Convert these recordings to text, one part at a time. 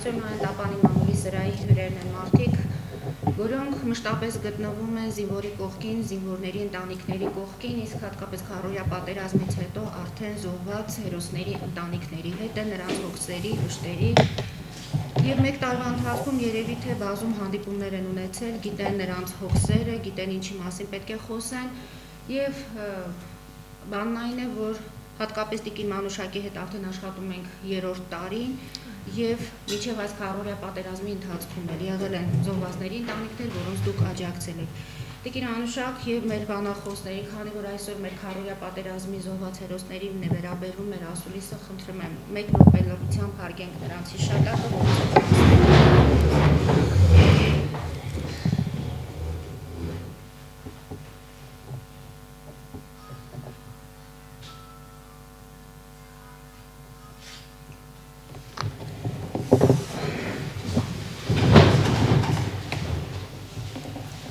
այսօր Մանուկանի մամուլի սրահի հյուրերն են մարդիկ, որոնք մշտապես գտնվում են զինվորի կողքին, զինվորների ընտանիքների կողքին, իսկ հատկապես քարոզիա պատերազմից հետո արդեն զոհված հերոսների ընտանիքների հետ են, նրանց հոգսերի, վշտերի եւ մեկ տարվա ընթացքում երևի թե բազում հանդիպումներ են ունեցել, գիտեն նրանց հոգսերը, գիտեն ինչի մասին պետք է խոսեն եւ բանն այն է, որ հատկապես Տիկին Մանուշակի հետ արդեն աշխատում ենք 3-րդ տարին եւ մինչեւ այս քարոզիա պատերազմի ընթացքում եղել են զոհվածների ընտանիքներ, որոնց դուք աջակցել եք։ Տիկին Մանուշակ եւ մեր բանախոսների, քանի որ այսօր մեր քարոզիա պատերազմի զոհված հերոսներին վերաբերում մեր ասուլիսը, խնդրում եմ մեկ րոպե լրությամբ հարգենք նրանց հիշատակը,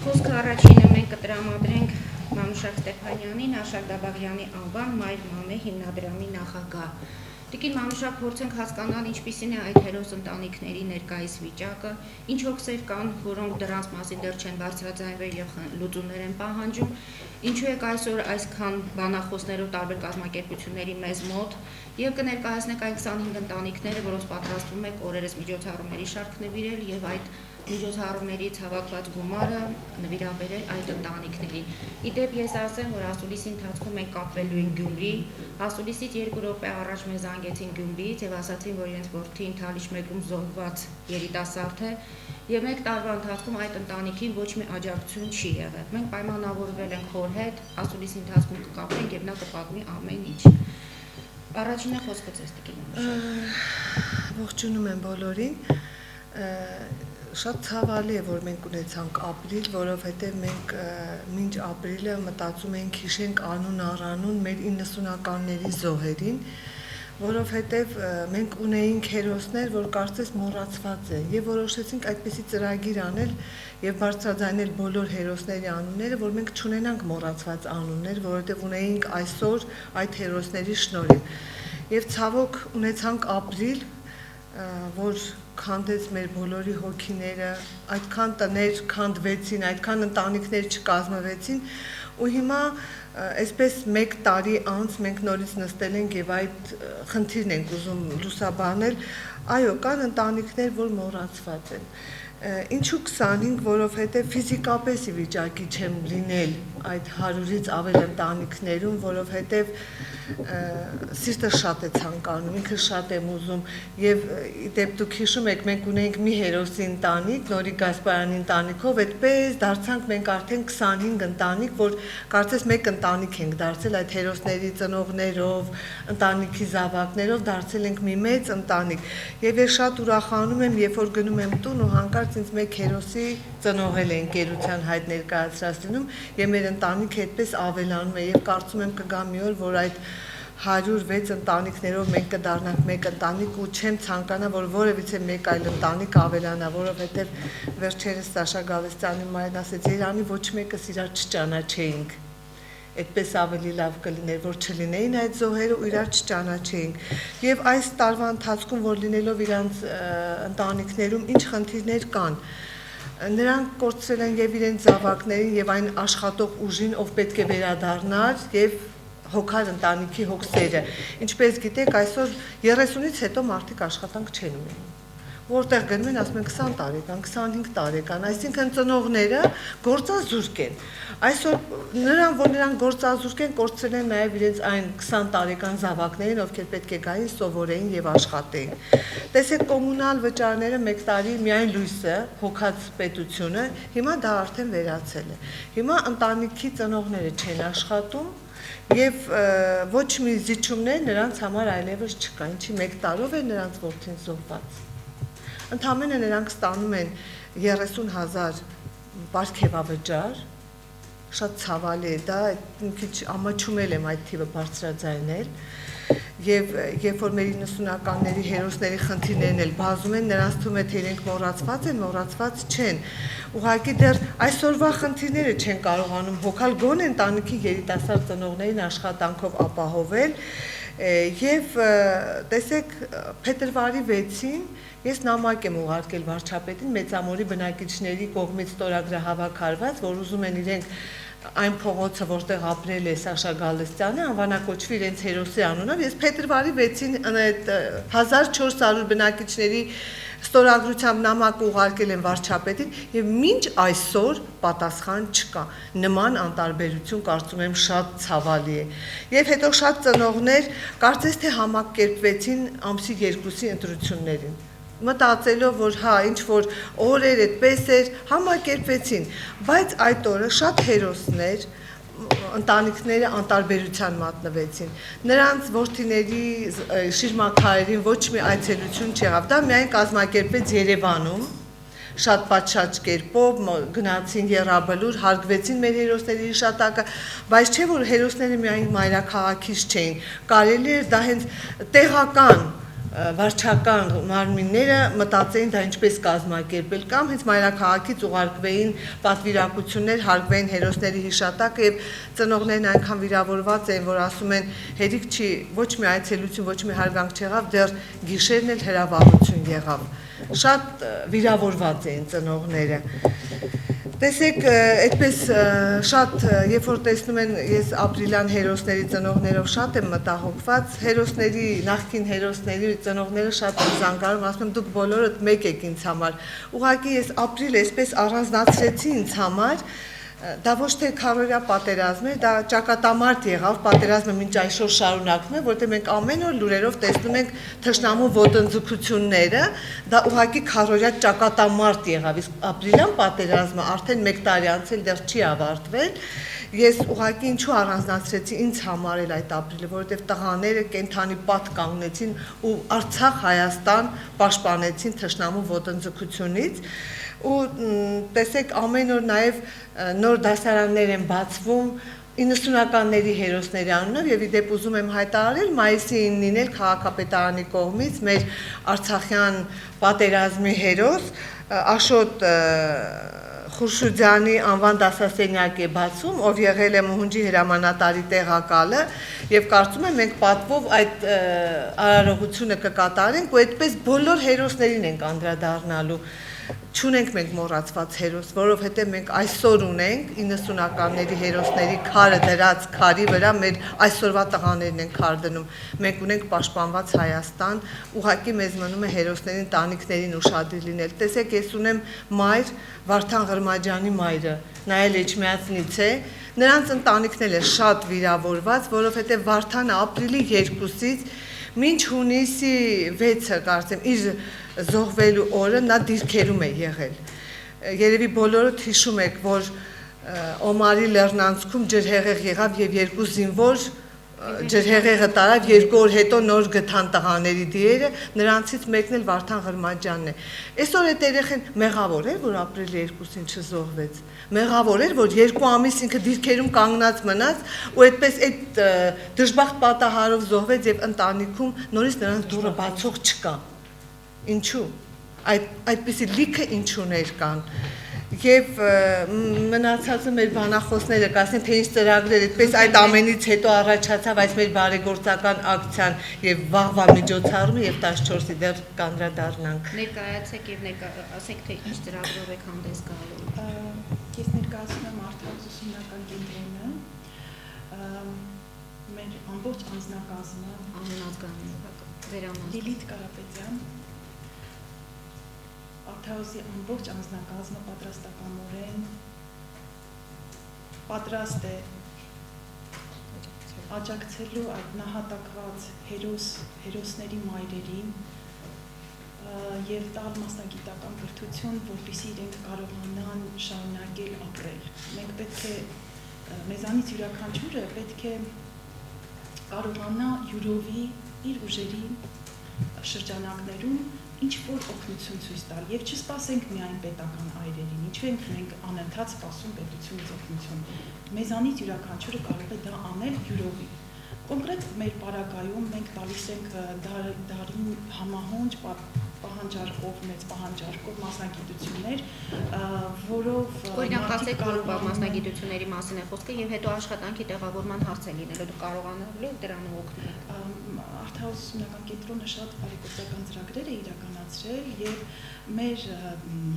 Խոսքը առաջինը մենք կտրամադրենք Մանուշակ Ստեփանյանին, Աշակ Դաբաղյանի անվան Մայր Մանե հիմնադրամի նախագահ։ Տիկին Մանուշակ, փորձենք հասկանալ ինչպիսին է այդ հերոս ընտանիքների ներկայիս վիճակը, ինչ հոգսեր կան, որոնք դրանց մասին դեռ չեն բարձրաձայնվել եւ լուծումներ են պահանջում, ինչու եք այսօր այսքան բանախոսներով տարբեր կազմակերպությունների մեզ մոտ եւ կներկայացնեք այն 25 ընտանիքները, որոնց պատրաստվում եք օրերս միջոցառումների շարք նվիրել եւ այդ միջոցառումներից հավաքված գումարը նվիրաբերել այդ ընտանիքներին։ Իդեպ ես ասեմ, որ ասուլիսի ընթացքում մենք կապվելու ենք Գյումրի, ասուլիսից 2 րոպե առաջ մեզ զանգեցին Գյումրիից եւ ասացին, որ իրենց որդին Թալիշ 1-ում զոհված երիտասարդ է եւ մեկ տարվա ընթացքում այդ ընտանիքին ոչ մի աջակցություն չի եղել։ Մենք պայմանավորվել ենք խոր հետ, ասուլիսի ընթացքում կկապվենք եւ նա կպատմի ամեն ինչ։ Առաջինը խոսքը ձեզ Տիկին Մանուշակ։ Ողջունում եմ բոլորին։ Շատ ցավալի է, որ մենք ունեցանք ապրիլ, որովհետև մենք մինչ ապրիլը մտածում ենք հիշենք անուն առանուն մեր 90-ականների զոհերին, որովհետև մենք ունեինք հերոսներ, որ կարծես մոռացված է, եւ որոշեցինք այդպիսի ծրագիր անել եւ բարձրաձայնել բոլոր հերոսների անունները, որ մենք չունենանք մոռացված անուններ, որովհետև ունեինք այսօր այդ հերոսների շնորհիվ։ Եվ ցավոք ունեցանք ապրիլ, որ քանդեց մեր բոլորի հոգիները, այդքան տներ քանդվեցին, այդքան ընտանիքներ չկազմվեցին, ու հիմա այսպես մեկ տարի անց մենք նորից նստել ենք եւ այդ խնդիրն ենք ուզում լուսաբանել, այո, կան ընտանիքներ, որ մոռացված են։ Ինչու 25, որովհետև ֆիզիկապես ի վիճակի չեմ լինել այդ 100-ից ավել ընտանիքներում, որովհետև սիրտը շատ է ցանկանում, ինքը շատ եմ ուզում եւ իդեպ դուք հիշում եք, մենք ունենք մի հերոսի ընտանիք, Նորի Գասպարյանի ընտանիքով, այդպես դարձանք մենք արդեն 25 ընտանիք, որ կարծես մեկ ընտանիք ենք դարձել այդ հերոսների ծնողներով, ընտանիքի զավակներով դարձել ենք մի մեծ ընտանիք։ Եվ ես շատ ուրախանում եմ, երբ որ գնում եմ տուն ու հանկարծ ինձ մեկ հերոսի ծնողել է ընկերության հայտ ներկայացրած լինում եւ մեր ընտանիքը այդպես ավելանում է եւ կարծում եմ կգա մի օր, որ այդ 106 ընտանիքներով մենք կդառնանք մեկ ընտանիք ու չեմ ցանկանա, որ որևիցե մեկ այլ ընտանիք ավելանա, որովհետեւ վերջերս Սաշա Գալստյանի մայրն ասեց, Երանի ոչ մեկս իրար չճանաչեինք։ Այդպես ավելի լավ կլիներ, որ չլինեին այդ զոհերը ու իրար չճանաչեինք։ Եվ այս տարվա ընթացքում, որ լինելով իրանց ընտանիքներում ինչ խնդիրներ կան, նրանք կորցրել են եւ իրենց զավակներին եւ այն աշխատող ուժին, ով պետք է վերադառնար եւ հոգար ընտանիքի հոգսերը։ Ինչպես գիտեք, այսօր 30-ից հետո մարդիկ աշխատանք չեն ունենում։ Որտեղ գնում են, ասում են 20 տարեկան, 25 տարեկան, այսինքն ծնողները գործազուրկ են։ Այսօր նրանք գործազուրկ են, կորցրել են նաև իրենց այն 20 տարեկան զավակներին, ովքեր պետք է գային, սովորեին եւ աշխատեին։ Տեսեք, կոմունալ վճարները մեկ տարի միայն լույսը, հոգած պետությունը, հիմա դա արդեն վերացել է։ Հիմա ընտանիքի ծնողները չեն աշխատում եւ ոչ մի զիջումներ նրանց համար այլևս չկա, ինչի մեկ տարով է նրանց որդին զոհված։ Ընդամենը նրանք ստանում են 30,000 պարգևավճար, շատ ցավալի է դա, մի քիչ ամաչումել եմ այդ թիվը բարձրաձայնել, եւ երբ որ մեր 90-ականների հերոսների խնդիրներն էլ բազում են, նրանց թվում է թե իրենք մոռացված են, մոռացված չեն։ Ուղղակի դեռ այսօրվա խնդիրները չեն կարողանում հոգալ գոնե ընտանիքի երիտասարդ ծնողներին աշխատանքով ապահովել, Եվ տեսեք փետրվարի 6-ին ես նամակ եմ ուղարկել վարչապետին Մեծամորի բնակիչների կողմից ստորագրահավաքարված, որ ուզում են իրենք այն փողոցը, որտեղ ապրել է Սաշա Գալստյանը, անվանակոչվի իրենց հերոսի անունով։ Ես փետրվարի 6-ին 1400 բնակիչների ստորագրությամբ նամակ ուղարկել եմ վարչապետին եւ մինչ այսօր պատասխան չկա։ Նման անտարբերություն կարծում եմ շատ ցավալի է։ Եվ հետո շատ ծնողներ կարծես թե համակերպվեցին ամսի 2-ի ընտրություններին։ Մտածելով, որ հա, ինչ որ օրեր այդպես էր, համակերպվեցին, բայց այդ օրը շատ հերոսներ, ընտանիքները անտարբերության մատնվեցին։ Նրանց որդիների շիրմաքարերին ոչ մի այցելություն չեղավ, դա միայն կազմակերպվեց Երևանում, շատ պատշաճ կերպով գնացին Եռաբլուր, հարգվեցին մեր հերոսների հիշատակը, բայց չէ որ հերոսները միայն մայրաքաղաքից չէին, կարելի էր դա հենց տեղական վարչական մարմինները մտածեին դա ինչպես կազմակերպել կամ հենց մայրաքաղաքից ուղարկվեին պատվիրակություններ, հարգվեին հերոսների հիշատակը եւ ծնողներն այնքան վիրավորված էին, որ ասում են հերիք չի ոչ մի այցելություն, ոչ մի հարգանք չեղավ, դեռ գիշերն էլ հրավառություն եղավ։ Շատ վիրավորված էին ծնողները։ Տեսեք, այդպես շատ, երբ որ տեսնում են, ես ապրիլյան հերոսների ծնողներով շատ եմ մտահոգված, հերոսների, նախկին հերոսների ծնողները շատ եմ զանգարում, ասում եմ դուք բոլորդ մեկ եք ինձ համար։ Ուղղակի ես ապրիլ այսպես առանձնացրեցի ինձ համար, դա ոչ թե քարորյա պատերազմ էր, դա ճակատամարտ եղավ, պատերազմը մինչ այսօր շարունակվում է, որտեղ մենք ամեն օր լուրերով տեսնում ենք թշնամու ոտնձգությունները, դա ուղղակի քարորյա ճակատամարտ եղավ, իսկ ապրիլյան պատերազմը արդեն 1 տարի անցել դեռ չի ավարտվել։ Ես ուղղակի ինչու առանձնացրեցի ինձ համար էլ այդ ապրիլը, որովհետև տղաները կենթանի պատ կանգնեցին ու Արցախ, Հայաստան պաշտպանեցին թշնամու ոտնձգությունից։ Ու տեսեք ամեն օր նաև նոր դասարաններ են բացվում 90-ականների հերոսների անունով եւ իդեպ ուզում եմ հայտարարել մայիսի 9-ին էլ քաղաքապետարանի կողմից մեր արցախյան պատերազմի հերոս Աշոտ Խուրշուդյանի անվան դասասենյակ է բացում, ով եղել է Մուհունջի հրամանատարի տեղակալը եւ կարծում եմ մենք պատվով այդ արարողությունը կկատարենք ու այդպես բոլոր հերոսներին ենք անդրադառնալու։ Չունենք մենք մոռացված հերոս, որովհետև մենք այսօր ունենք 90-ականների հերոսների քարը դրած քարի վրա մեր այսօրվա տղաներն են քար դնում։ Մենք ունենք պաշտպանված Հայաստան, ուղղակի մեզ մնում է հերոսներին, տանիքներին ուշադիր լինել։ Տեսեք, ես ունեմ մայր, Վարդան Ղրմաջյանի մայրը, նա էլ Էջմիածնից է, նրանց ընտանիքն էլ է շատ վիրավորված, որովհետև Վարդանը ապրիլի 2-ից մինչ հունիսի 6-ը կարծեմ իր զոհվելու օրը նա դիրքերում է եղել։ Երևի բոլորդ հիշում եք, որ Օմարի Լեռնանցքում ջրհեղեղ եղավ եւ 2 զինվոր ջրհեղեղը տարավ, 2 օր հետո նոր գտան տղաների դիերը, նրանցից մեկն էլ Վարդան Ղրմաջյանն է։ Այսօր այդ երեխեն մեղավոր էր, որ ապրիլի 2-ին չզոհվեց։ Մեղավոր էր, որ 2 ամիս ինքը դիրքերում կանգնած մնաց ու այդպես այդ դժբախտ պատահարով զոհվեց եւ ընտանիքում նորից նրանց դուռը բացող չկա։ Ինչու։ Այդպիսի լիքը ինչուներ կան։ Եվ մնացածը մեր բանախոսները կասեն, թե ինչ ծրագրեր, այդպես այդ ամենից հետո առաջացավ այս մեր բարեգործական ակցիան եւ վաղվա միջոցառումը եւ 14-ի դեռ կանդրադառնանք։ Ներկայացեք եւ ասեք, թե ինչ ծրագրով եք հանդես գալու։ Ես ներկայացնում եմ Արդարոց ուսումնական կենտրոնը, մեր ամբողջ անձնակազմը, Լիլիթ Կարապետյան, Արդարոզի ամբողջ անձնակազմը պատրաստականորեն պատրաստ է աջակցելու այդ նահատակված հերոսների մայրերին եւ տալ մասնագիտական կրթություն, որպեսզի իրենք կարողանան շարունակել ապրել։ Մենք պետք է մեզանից յուրաքանչյուրը պետք է կարողանա յուրովի իր ուժերի շրջանակներում ինչ-որ օգնություն ցույց տալ եւ չսպասենք միայն պետական այրերին, ինչու ենք մենք անընդհատ սպասում պետությունից օգնություն։ Մեզանից յուրաքանչյուրը կարող է դա անել յուրովի։ Կոնկրետ մեր պարագայում մենք տալիս ենք դարին համահունչ մեծ պահանջարկով մասնագիտություններ, որով Օրինակ ասեք, որ մասնագիտությունների մասին է խոսքը եւ հետո աշխատանքի տեղավորման հարց է լինելու, դու կարողանալու ես դրան օգնել։ Արդյունաբերական կենտրոնը շատ բարեգործական ծրագրեր է իրականացրել եւ մեր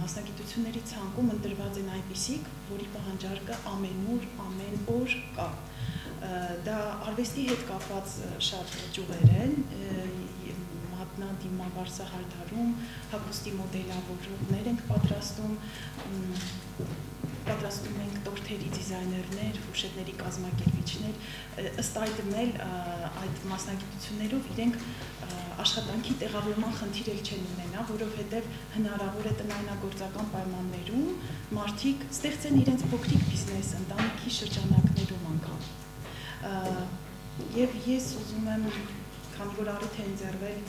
մասնագիտությունների ցանկում ընտրված են այնպիսիք, որի պահանջարկը ամեն օր կա։ Դա արվեստի հետ կապված շատ ճյուղեր են, մատնադիմավարսահարդարում, հագուստի մոդելավորումներ ենք պատրաստում ենք տորթերի դիզայներներ, ֆուրշետների կազմակերպիչներ, ըստ այդմ էլ այդ մասնագիտություններով իրենք աշխատանքի տեղավորման խնդիր էլ չեն ունենա, որովհետև հնարավոր է տնայնագործական պայմաններում մարդիկ ստեղծեն իրենց փոքրիկ բիզնես ընտանիքի շրջանակներում անգամ։ Եվ ես ուզում եմ, քանի որ առիթ է ընձեռվել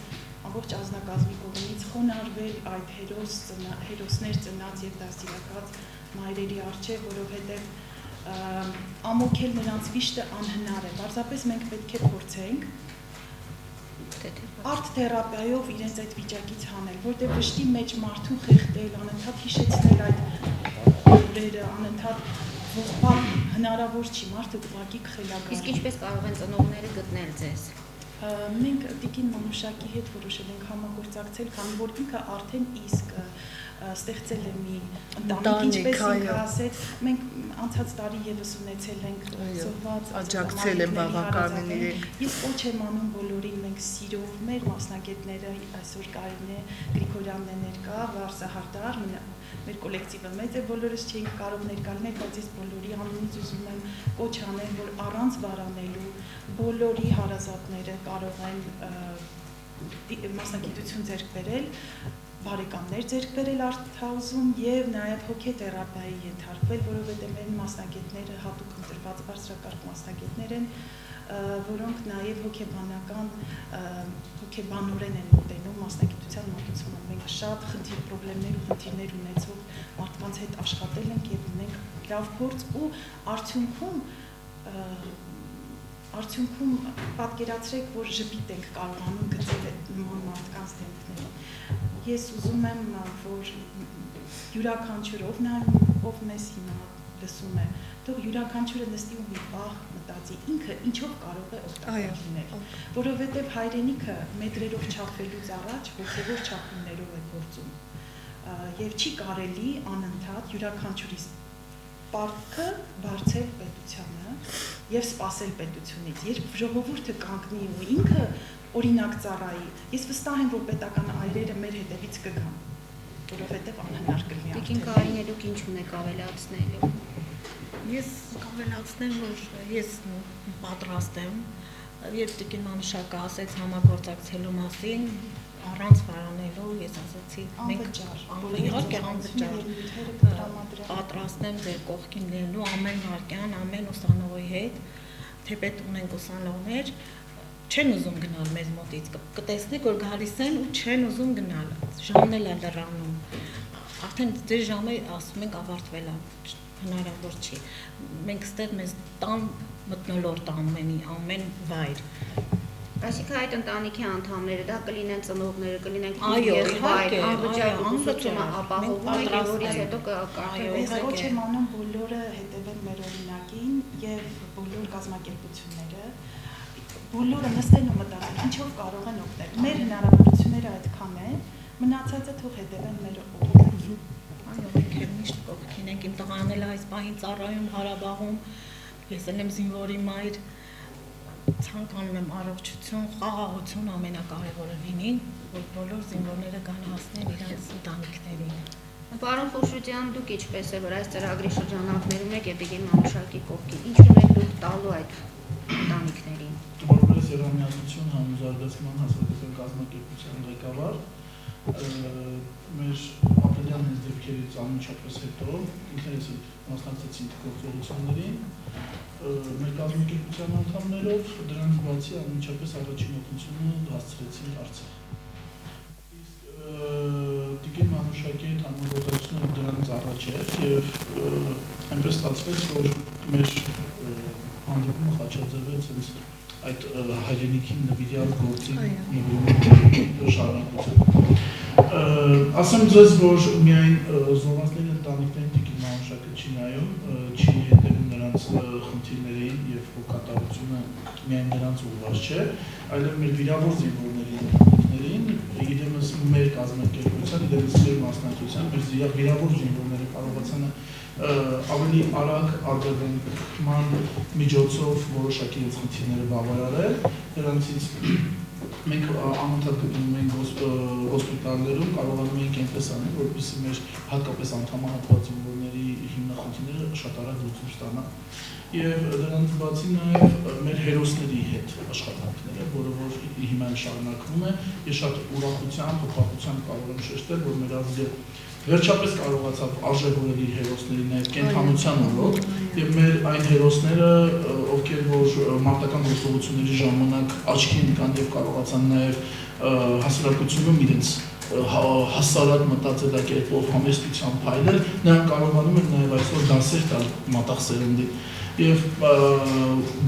ամբողջ ազնագազմի կողմից խոնարհվել այդ հերոսներ ծնած եւ դաստիարակած մայրերի առջեւ, որովհետեւ ամոքել նրանց վիշտը անհնար է։ Պարզապես մենք պետք է փորձենք արտ թերապիայով իրենց այդ վիճակից հանել, որտեղ վշտի մեջ մարդու խեղդել, անընդհատ հիշեցնել այդ օրերը, անընդհատ ողբալ հնարավոր չի, մարդը ուղղակի խելագար։ Իսկ ինչպես կարող են ծնողները գտնել ձեզ։ Մենք Տիկին Մանուշակի հետ որոշել ենք համագործակցել, քանի որ ինքը արդեն իսկ ստեղծել է մի ընտանիք, ինչպես ինքը ասեց, մենք անցած տարի եւս ունեցել ենք զոհված աջակցել են բավականին իրենք։ Ես կոչ եմ անում բոլորին, մենք սիրով մեր մասնագետները, այսօր Կարինե Գրիգորյանն է ներկա, Վարսահարդար, մեր կոլեկտիվը մեծ է, բոլորս չէինք կարող ներկա լինել, բայց ես բոլորի անունից ուզում եմ կոչ անել, որ առանց վարանելու բոլորի հարազատները կարող են մասնագիտություն ձեռք բերել, բարեկամներ ձեռք բերել Արթհաուսում եւ նաեւ հոգեթերապիայի ենթարկվել, որովհետեւ մեր մասնագետները հատուկ ընտրված բարձրակարգ մասնագետներ են, որոնք նաեւ հոգեբանորեն են մոտենում մասնագիտության մոտեցումը։ Մենք շատ խնդիրներ ունեցող մարդկանց հետ աշխատել ենք եւ ունենք լավ փորձ ու արդյունքում պատկերացրեք, որ ժպիտ ենք կարողանում գծել նման մարդկանց դեմքներին։ Ես ուզում եմ, որ յուրաքանչյուրով ով մեզ հիմա լսում է, թող յուրաքանչյուրը նստի ու մի պահ մտածի ինքը ինչով կարող է օգտակար լինել, որովհետև հայրենիքը մետրերով չափվելուց առաջ հոգևոր չափումներով է գործում եւ չի կարելի անընդհատ յուրաքանչյուրի պարտքը բարձել պետությանը եւ սпасել պետությունից։ Երբ ժողովուրդը կանգնի ու ինքը օրինակ ծառայի, ես վստահ եմ, որ պետական այրերը մեր հետևից կգան, որովհետեւ անհնար կլինի։ Տիկին Կարինե, դուք ինչ ունեք ավելացնելու։ Ես կավելացնեմ, որ ես պատրաստ եմ, երբ Տիկին Մանուշակը ասեց համագործակցելու մասին, առանց վարանելու, ես ասացի, մենք իհարկե անվճար պատրաստ եմ ձեր կողքին լինելու ամեն վարքյան, ամեն ուսանողի հետ, թեպետ ունենք ուսանողներ, չեն ուզում գնալ մեզ մոտից, կտեսնեք, որ գալիս են ու չեն ուզում գնալ, ժամն էլ է լրանում, արդեն ձեր ժամը ասում ենք ավարտվել է, հնարավոր չի, մենք ստեղ մեզ տան մթնոլորտ ամեն վայր։ Այսինքն այդ ընտանիքի անդամները, դա կլինեն ծնողները, կլինեն եղբայր, անվճար ուսուցումը ապահովում է եւ որից հետո Ես ոչ եմ անում բոլորը հետևեն մեր օրինակին եւ բոլոր կազմակերպությունները, բոլորը նստեն ու մտածեն, ինչով կարող են օգնել։ Մեր հնարավորությունները այդքան են, մնացածը թող հետևեն մեր օրինակին։ Այո, մենք միշտ կողքին ենք, իմ տղան էլ այս պահին ծառայում Ղարաբաղում, ես էլ եմ զինվորի մայր, ցանկանում եմ առողջություն, խաղաղություն ամենակարևորը լինի, որ բոլոր զինվորները գան հասնեն իրենց ընտանիքներին։ Պարոն Խուշուտյան, դուք ինչպես է, որ այս ծրագրի շրջանակներում եք եւ Տիկին Մանուշակի կողքին, ինչ ունեք դուք տալու այդ ընտանիքներին։ Որպես երամիացություն համազարգացման հասարակական կազմակերպության ղեկավար, մեր ապրիլյան այս դեպքերից անմիջապես հետո ինքներս մասնակցեցինք գործողություններին, մեր կազմակերպության անդամներով դրանից բացի անմիջապես առաջին օգնությունը հասցրեցինք Արցախ։ Տիկին Մանուշակի հետ համագործակցությունը դրանից առաջ էր եւ այնպես ստացվեց, որ մեր հանդիպումը խաչաձևեց հենց այդ հայրենիքին նվիրյալ գործի շարունակությամբ։ Ասեմ ձեզ, որ միայն զոհվածների ընտանիքներին Տիկին Մանուշակը չի նայում, չի հետևում նրանց խնդիրներին եւ կատարությունը միայն նրանց ուղղված չէ, այլև մեր վիրավոր զինվորների ընտանիքներին, իրենս մեր կազմակերպության, իրենս մեր մասնակցության, մեր վիրավոր զինվորները կարողացան ավելի արագ արձագանքման միջոցով որոշակի իրենց խնդիրները բավարարել, դրանցից մենք անընդհատ գտնում ենք հոսպիտալներում, կարողանում ենք այնպես անել, որպեսզի մեր հատկապես անդամահատված զինվորների հիմնախնդիրները շատ արագ լուծում ստանան։ Եվ դրանից բացի նաև մեր հերոսների հետ աշխատանքները, որը որ հիմա շարունակվում է, ես շատ ուրախությամբ, հպարտությամբ կարող եմ շեշտել, որ մեր ազգը վերջապես կարողացավ արժևորել իր հերոսների նաև կենթանության օրոք, եւ մեր այն հերոսները, ովքեր որ մարտական գործողությունների ժամանակ աչքի ընկան եւ կարողացան նաև հասարակությունում իրենց հասարակ մտածելակերպով համեստությամբ փայլել, նրանք կարողանում են նաև այսօր դասեր տալ մատաղ սերնդին եւ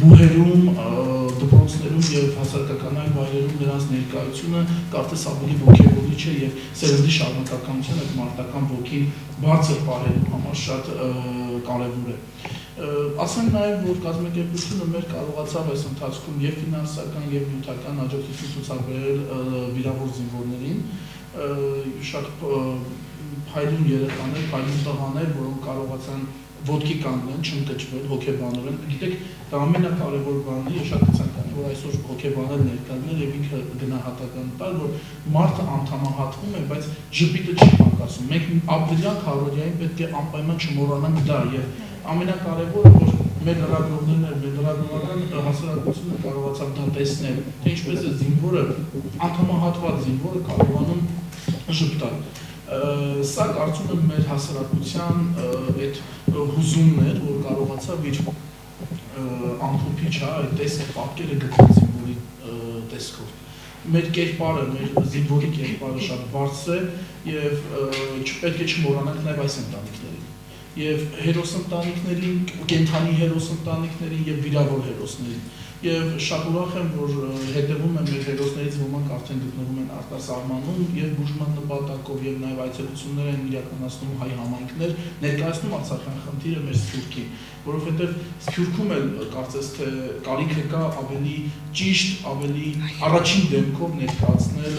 բուհերում, դպրոցներում եւ հասարակական այլ վայրերում նրանց ներկայությունը կարծես ավելի ոգևորիչ է եւ սերնդի շարունակականության այդ մարտական ոգին բարձր պահելու համար շատ կարեւոր է։ Ասեմ նաև, որ կազմակերպությունը մեր կարողացավ այս ընթացքում եւ ֆինանսական եւ նյութական աջակցություն ցուցաբերել վիրավոր զինվորներին, շատ փայլուն երեխաներ, փայլուն տղաներ, որոնք կարողացան ոտքի կանգնեն, չընկճվել, հոգեբանորեն։ Գիտեք, դա ամենակարևոր բանն է, ես շատ կցանկանամ, որ այսօր հոգեբաներ ներկայացնել եւ ինքը գնահատական տալ, որ մարդը անդամահատվում է, բայց ժպիտը չի պակասում։ Մենք ապրիլյան քարոզիային պետք է անպայման չմոռանանք դա եւ ամենակարևորը, որ մեր լրագրողներն են, մեր լրագրողական հասարակությունը կարողացավ դա տեսնել, թե ինչպես է զինվորը, անդամահատված զինվորը կարողանում ժպտալ։ Սա կարծում եմ մեր հասարակության այդ հուզումն էր, որ կարողացավ իր ամփոփիչ այդ տեսքը պատկերը գտնել զինվորի տեսքով։ Մեր կերպարը, մեր զինվորի կերպարը շատ բարձր է եւ չպետք է չմոռանանք նաեւ այս ընտանիքներին։ Եվ հերոս ընտանիքներին, կենթանի հերոս ընտանիքներին եւ վիրավոր հերոսներին։ Եվ շատ ուրախ եմ, որ հետևում եմ մեր հերոսներից ոմանք արդեն գտնվում են արտասահմանում եւ բուժման նպատակով եւ նաեւ այցելություններ են իրականացնում հայ համայնքներ, ներկայացնում Արցախյան խնդիրը մեր Սփյուռքին, որովհետեւ Սփյուռքում էլ կարծես թե կարիք կա ավելի ճիշտ, ավելի առաջին դեմքով ներկայացնել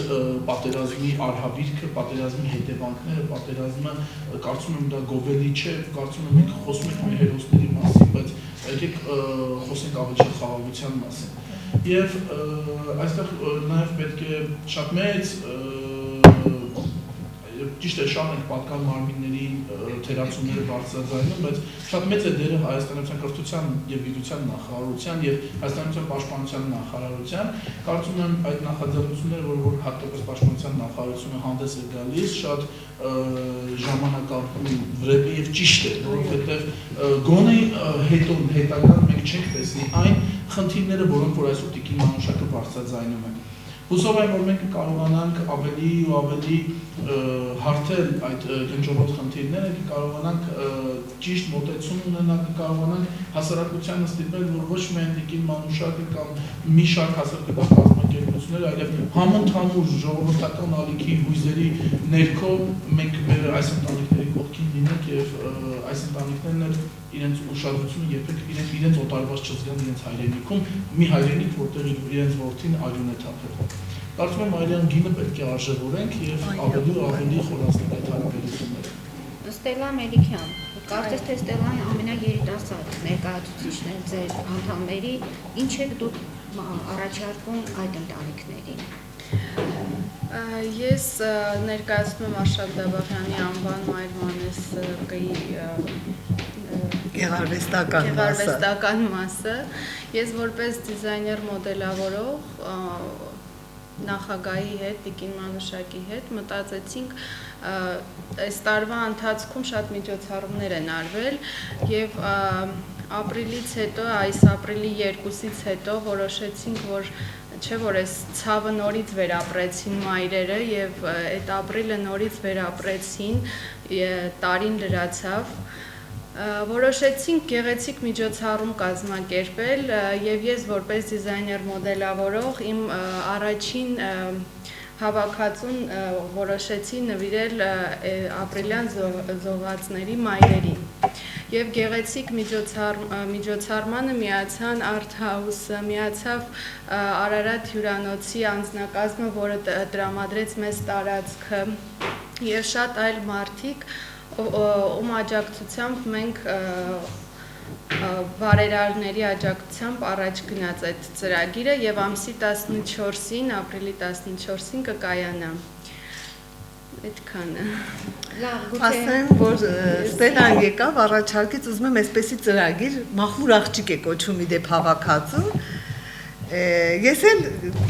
պատերազմի արհավիրքը, պատերազմի հետևանքները, պատերազմը կարծում եմ դա գովելի չէ, կարծում եմ մենք խոսում ենք մեր հերոսների մասին, բայց եկեք խոսենք ավելի խաղաղության մասին։ Եվ այստեղ նաև պետք է շատ մեծ ճիշտ է շան ենք պատկան մարմինների թերացումները բարձրաձայնում, բայց շատ մեծ է դերը Հայաստանյան կրթության եւ գիտության նախարարության եւ Հայաստանյան պաշտպանության նախարարության, կարծում եմ այդ նախաձեռնությունները, որ հատկապես պաշտպանության նախարարությունը հանդես է գալիս, շատ ժամանակավրեպ եւ ճիշտ է, որովհետեւ գոնե հետագան մենք չենք տեսնի այն խնդիրները, որոնք որ այսօր Տիկին Մանուշակը բարձրաձայնում է։ Հուսով եմ, որ մենք կարողանանք ավելի ու ավելի հարթել այդ կենտրոնոտ խնդիրները, կարողանանք ճիշտ մոտեցում ունենալ, կարողանանք հասարակությանը ստիպել, որ ոչ միայն Տիկին Մանուշակը կամ մի շարք հասարակական կազմակերպություններ, այլև համընդհանուր ժողովրդական ալիքի հույզերի ներքո մենք մեր այս ընտանիքների կողքին լինենք եւ այս ընտանիքներն էլ իրենց ուշադրությունը երբեք իրենց օտարված չզգան իրենց հայրենիքում, մի հայրենիք, որտեղ իրենց որդին արյուն է թափել։ Կարծում եմ այլյան գինը պետք է արժևորենք եւ ավելի ու ավելի խորացնել այդ հարաբերությունները։ Ստելլա Մելիքյան, կարծես թե Ստելլան ամենաերիտասարդ ներկայացուցիչն է ձեր անդամների, ինչ եք դուք առաջարկում այդ ընտանիքներին։ Ես ներկայացնում եմ Արշակ Դաբախյանի անվան Մայր Մանեսկի գեղարվեստական մասը։ Ես որպես դիզայներ մոդելավորող նախագահի հետ, Տիկին Մանուշակի հետ մտածեցինք այս տարվա ընթացքում շատ միջոցառումներ են արվել եւ ապրիլից հետո, այս ապրիլի 2-ից հետո որոշեցինք, որ չէ որ այս ցավը նորից վերապրեցին մայրերը եւ այդ ապրիլը նորից վերապրեցին, տարին լրացավ։ Որոշեցինք գեղեցիկ միջոցառում կազմակերպել եւ ես որպես դիզայներ մոդելավորող իմ առաջին հավաքածուն որոշեցի նվիրել ապրիլյան զոհվածների մայրերին։ Եվ գեղեցիկ միջոցառմանը միացան Art House-ը, միացավ Արարատ հյուրանոցի անձնակազմը, որը տրամադրեց մեզ տարածքը, եւ շատ այլ մարդիկ, ում աջակցությամբ մենք բարերարների աջակցությամբ առաջ գնաց այդ ծրագիրը եւ ամսի 14-ին, ապրիլի 14-ին կկայանա։ Այդքանը։ Լավ, գուցե Ասեմ, որ Ստելան եկավ առաջարկից, ուզում եմ այսպեսի ծրագիր, մախմուր աղջիկ է կոչվում իդեպ հավաքածու։ Ես էլ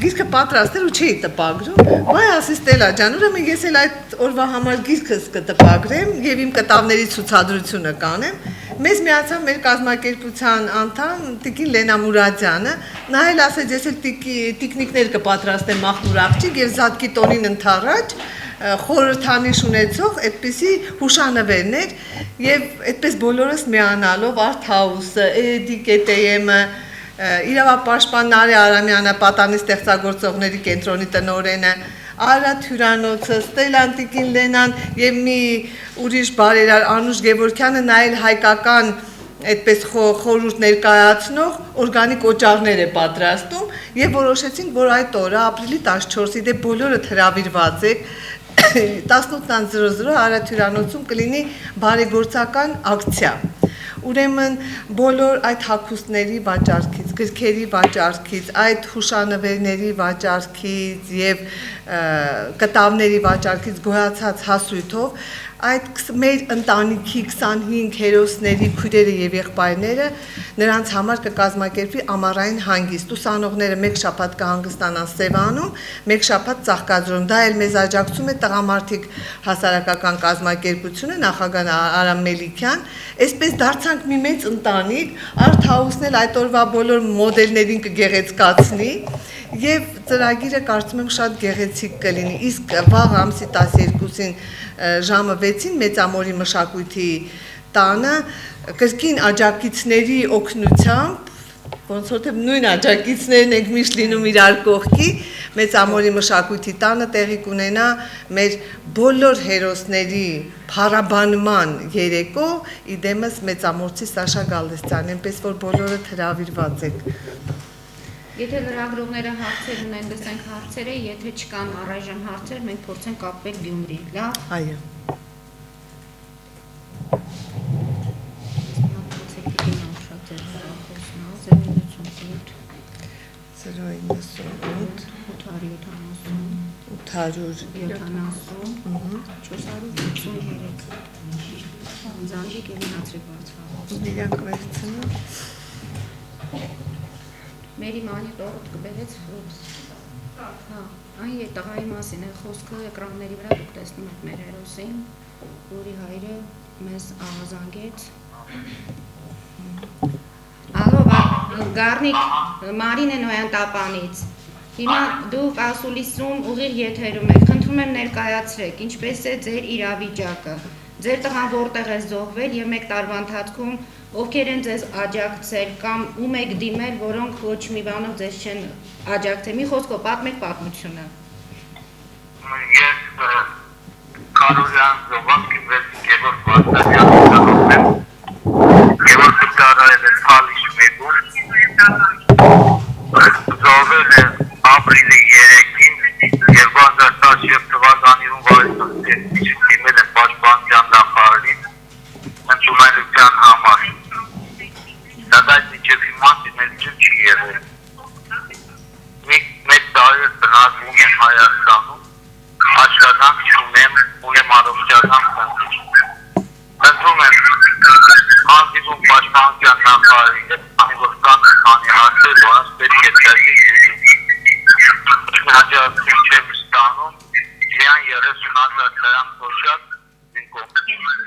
գիրքը պատրաստել ու չէի տպագրում, վայ ասի Ստելա ջան, ուրեմն ես էլ այդ օրվա համար գիրքս կտպագրեմ եւ իմ կտավների ցուցադրությունը կանեմ։ Մեզ միացավ մեր կազմակերպության անդամ Տիկին Լենա Մուրադյանը, նա էլ ասեց ես էլ տիկնիկներ կպատրաստեմ մախմուր աղջիկ եւ Զատկի տոնին ընթառաջ խորհրդանիշ ունեցող այդպիսի հուշանվերներ եւ այդպես բոլորս միանալով Art House-ը, EDKTM-ը, իրավապաշտպան Նարե Արամյանը, պատանի ստեղծագործողների կենտրոնի տնօրենը, Արարատ հյուրանոցը, Ստելան Տիկին Լենան եւ մի ուրիշ բարերար Անուշ Գևորգյանը նայել հայկական այդպես խորհուրդ ներկայացնող օրգանիկ օճառներ է պատրաստում եւ որոշեցինք, որ այդ օրը ապրիլի 14-ի դե բոլորը հրավիրված եք 18:00 Արարատ հյուրանոցում կլինի բարեգործական ակցիա։ Ուրեմն բոլոր այդ հագուստների վաճառքից, գրքերի վաճառքից, այդ հուշանվերների վաճառքից եւ կտավների վաճառքից գոյացած հասույթով այդ մեր ընտանիքի 25 հերոսների քույրերը եւ եղբայրները նրանց համար կկազմակերպվի ամառային հանգիստ։ Ուսանողները մեկ շաբաթ կհանգստանան Սևանում, մեկ շաբաթ Ծաղկաձորում։ Դա էլ մեզ աջակցում է տղամարդիկ հասարակական կազմակերպությունը, նախագահ Արամ Մելիքյան։ Այսպես դարձանք մի մեծ ընտանիք, Art House-ն էլ այդ օրվա բոլոր մոդելներին կգեղեցկացնի եւ ծրագիրը կարծում եմ շատ գեղեցիկ կլինի։ Իսկ վաղ ամսի 12-ին ժամը 6-ին Մեծամորի մշակույթի տանը կրկին աջակիցների օգնությամբ, ոնց որ թե նույն աջակիցներն ենք միշտ լինում իրար կողքի, Մեծամորի մշակույթի տանը տեղի կունենա մեր բոլոր հերոսների փառաբանման երեկո, իդեմս Մեծամորցի Սաշա Գալստյան, այնպես որ բոլորը հրավիրված եք։ Եթե լրագրողները հարցեր ունեն, լսենք հարցերը, եթե չկան առայժմ հարցեր, մենք փորձենք կապվել Գյումրի, լավ։ Այո։ Զանգի կենացրի բարձրացնում։ Իրանք վերցնում։ Մերի մանի տողոտ կբերեց ֆրուտ։ Հա, այն է տղայի մասին է խոսքը էկրանների վրա դուք տեսնում եք մեր հերոսին, որի հայրը մեզ աղազանգեց։ Ալո, Գառնիկ, Մարին է Նոյան տապանից։ Հիմա դուք ասուլիսում ուղիղ եթերում եք, խնդրում եմ ներկայացրեք, ինչպես է ձեր իրավիճակը։ Ձեր տղան որտեղ է զոհվել եւ մեկ տարվա ընթացքում ովքեր են ձեզ աջակցել կամ ում եք դիմել, որոնք ոչ մի բանով ձեզ չեն աջակցել։ Մի խոսքով պատմեք պատմությունը։ Ես Կարոլյան Զովանքի Գևորգ Վարդանյանն եմ։ Գևորգը դարել է Փալիշ մեգուր։ Զոհվել է ապրիլի 3-ին 2017 թվականի հունվարի 7-ին դիմել է պաշտպանության նախարարին ընդունելության համար։ Սակայն մինչև հիմա ընդունելություն չի եղել։ Մեկ տարի բնակվում եմ Հայաստանում, աշխատանք չունեմ, ունեմ առողջական խնդիր։ Խնդրում եմ հանդիպում պաշտպանության նախարարի հետ, քանի որ կան քանի հարցեր, որոնց պետք է լուծում։ Հաջողություն չեմ ստանում, միայն 30,000 դրամ փոշակ իմ կողմից։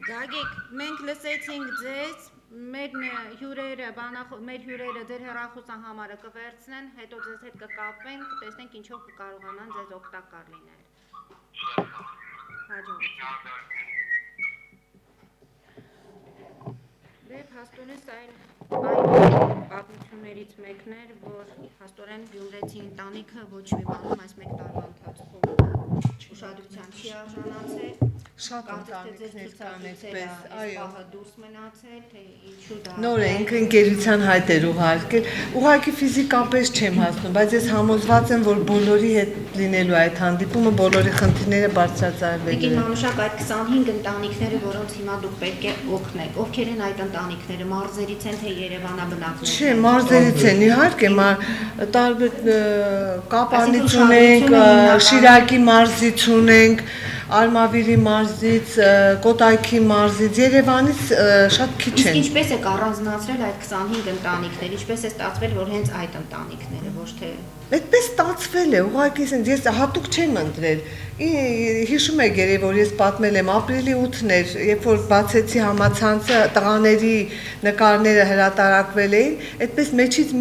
Գագիկ, մենք լսեցինք ձեզ, մեր հյուրերը ձեր հեռախոսահամարը կվերցնեն, հետո ձեզ հետ կկապենք, տեսնենք ինչով կկարողանան ձեզ օգտակար լինել։ Հաջողություն։ Դե փաստորեն սա Պատմություններից մեկն էր, որ հաստորեն գյումրեցի ընտանիքը ոչ մի բանում այս մեկ տարվա ընթացքում ուշադրության չի արժանացել։ Շատ ընտանիքներ կան այդպես, այո։ Դուրս մնացել, թե ինչու դա։ Նոր է ինքը ընկերության հայտ էր ուղարկել։ Ուղղակի ֆիզիկապես չեմ հասնում, բայց ես համոզված եմ, որ բոլորի հետ լինելու այդ հանդիպումը բոլորի խնդիրները բարձրացարվելու Տիկին են։ Մանուշակ, այդ 25 ընտանիքները, որոնց հիմա դուք պետք է օգնեք, ովքեր են այդ ընտանիքները, մարզերից են, թե Երևանաբնակներ։ Չէ, մարզերից են, իհարկե, տարբեր Կապանից ունենք, Շիրակի մարզից ունենք, Արմավիրի մարզից, Կոտայքի մարզից, Երևանից շատ քիչ Իսկ են։ ինչպես եք առանձնացրել այդ 25 ընտանիքներ, ինչպես է ստացվել, որ հենց այդ ընտանիքները, ոչ թե Այդպես ստացվել է, ուղղակի ես հատուկ չեմ ընտրել։ Հիշում եք երևի, որ ես պատմել եմ ապրիլի 8-ն էր, երբ որ բացեցի համացանցը, տղաների նկարները հրատարակվել էին, այդպես մեջից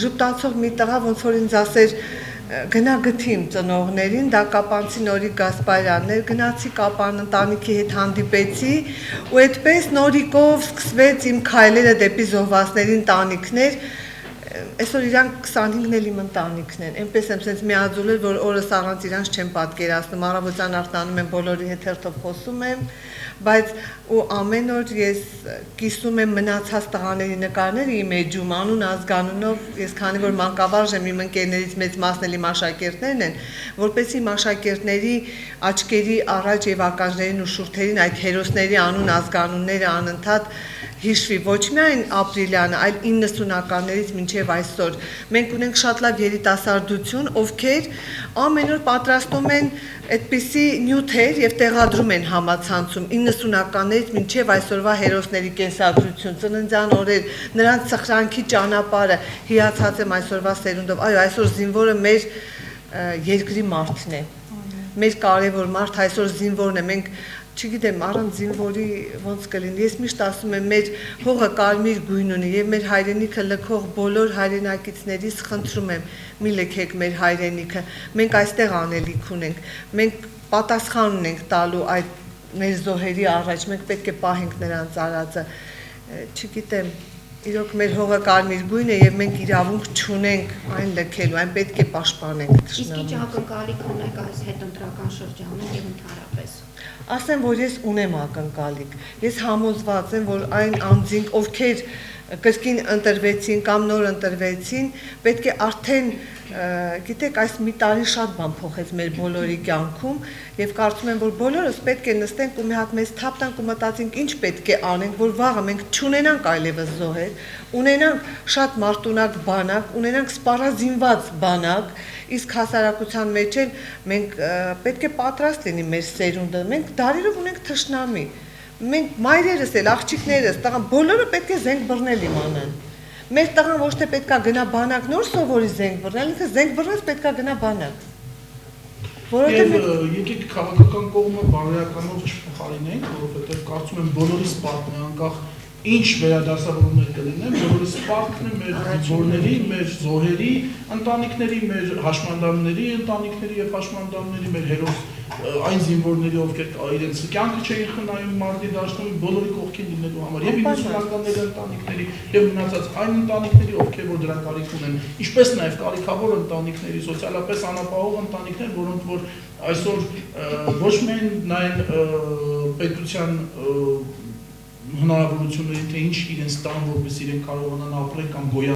ժպտացող մի տղա ոնց որ ինձ ասեր գնա գթի իմ ծնողներին, դա կապանցի Նորիկ Գասպարյանն էր, գնացի Կապան ընտանիքի հետ հանդիպեցի ու այդպես նորիկով սկսվեց իմ քայլերը դեպի զոհվածների ընտանիքներ։ Այսօր իրանք 25-ն էլ իմ ընտանիքն են, այնպես եմ սենց միաձուլել, որ օրս առանց իրանց չեմ պատկերացնում, առավոտյան արթնանում եմ, բոլորի հետ հերթով խոսում եմ, բայց ու ամեն օր ես կիսում եմ մնացած տղաների նկարները իմ էջում, անուն ազգանունով, ես քանի որ մանկավարժ եմ, իմ ընկերներից մեծ մասն էլ իմ աշակերտներն են, որպեսզի իմ աշակերտների աչքերի առաջ եւ ականջներին ու շուրթերին այդ հերոսների անուն ազգանունները անընդհատ հիշվի ոչ միայն ապրիլյանը, այլ 90-ականներից մինչև այսօր։ Մենք ունենք շատ լավ երիտասարդություն, ովքեր ամեն օր պատրաստում են այդպիսի նյութեր եւ տեղադրում են համացանցում 90-ականներից մինչև այսօրվա հերոսների կենսագրություն, ծննդյան օրեր, նրանց սխրանքի ճանապարհը, հիացած եմ այսօրվա սերունդով։ Այո, այսօր զինվորը մեր երկրի մարդն է։ Մեր կարևոր մարդ այսօր զինվորն է։ Մենք չգիտեմ, առանց զինվորի ոնց կլինի։ Ես միշտ ասում եմ, մեր հողը կարմիր գույն ունի եւ մեր հայրենիքը լքող բոլոր հայրենակիցներից խնդրում եմ, մի լքեք մեր հայրենիքը։ Մենք այստեղ անելիք ունենք։ Մենք պատասխան ունենք տալու այդ մեր զոհերի առաջ, մենք պետք է պահենք նրանց արածը։ Չգիտեմ, իրոք մեր հողը կարմիր գույն է եւ մենք իրավունք չունենք այն լքելու, այն պետք է պաշտպանենք Իսկ ինչ ակնկալիք ունեք այս հետընտրական շրջանում եւ ընդհանրապես։ Ասեմ, որ ես ունեմ ակնկալիք։ Ես համոզված եմ, որ այն անձինք, ովքեր կրկին ընտրվեցին կամ նոր ընտրվեցին, պետք է արդեն, գիտեք, այս մի տարին շատ բան փոխեց մեր բոլորի կյանքում եւ կարծում եմ, որ բոլորս պետք է նստենք ու մի հատ մեզ թափ տանք ու մտածենք, ինչ պետք է անենք, որ վաղը մենք չունենանք այլևս զոհեր, ունենանք շատ մարտունակ բանակ, ունենանք սպառազինված բանակ, իսկ հասարակության մեջ էլ մենք պետք է պատրաստ լինի մեր սերունդը, մենք դարերով ունենք թշնամի, մենք մայրերս էլ, աղջիկներս, տղան, բոլորը պետք է զենք բռնել իմանան, մեր տղան ոչ թե պետք է գնա բանակ նոր սովորի զենք բռնել, ինքը զենք բռնած պետք է գնա բանակ, Եվ եկեք քաղաքական կողմը բարոյականով չփոխարինենք, որովհետև կարծում եմ բոլորիս պարտքն է, անկախ ինչ վերադասավորումներ կլինեն, բոլորիս պարտքն է մեր զինվորների, մեր զոհերի ընտանիքների, մեր հաշմանդամների ընտանիքների եւ հաշմանդամների, մեր հերոս այն զինվորների, ովքեր իրենց կյանքը չէին խնայում մարտի դաշտում, բոլորի կողքին լինելու համար եւ 90-ականների ընտանիքների եւ մնացած այն ընտանիքների, ովքեր որ դրա կարիք ունեն, ինչպես նաեւ կարիքավոր ընտանիքների, սոցիալապես անապահով ընտանիքներ, որոնք որ այսօր ոչ միայն նայն պետության հնարավորությունների թե ինչ իրենց տան, որպես իրենք կարողանան ապրել կամ գոյ